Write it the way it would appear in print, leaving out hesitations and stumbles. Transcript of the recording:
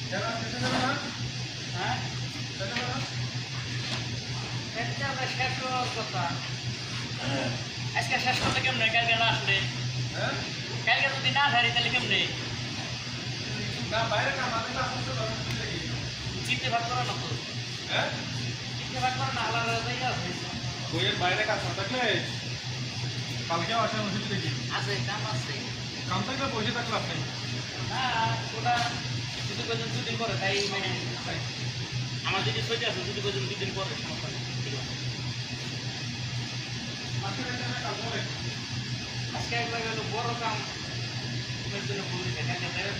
হ্যাঁ শেষ হওয়ার কথা আজকে শেষ করতে কেমনে কালকে না আসলে কালকে যদি না ধরি তাহলে কেমনে চিনতে ভাগ করো না তো চিনতে ভাগ করো না আলাদা আলাদাই আছে বইয়ের বাইরে কাজ না থাকলে কালকেও আসেন ওষুধ দেখি আছে কাম আছে কাম থাকলে বসে থাকলে আপনি না ওটা যদি পর্যন্ত দুদিন পরে তাই মেনে আমার যদি সইতে আছে যদি পর্যন্ত দুদিন পরে সমস্যা নেই ঠিক আছে আজকে একবার গেল বড় কাম জন্য বলি কালকে দেবে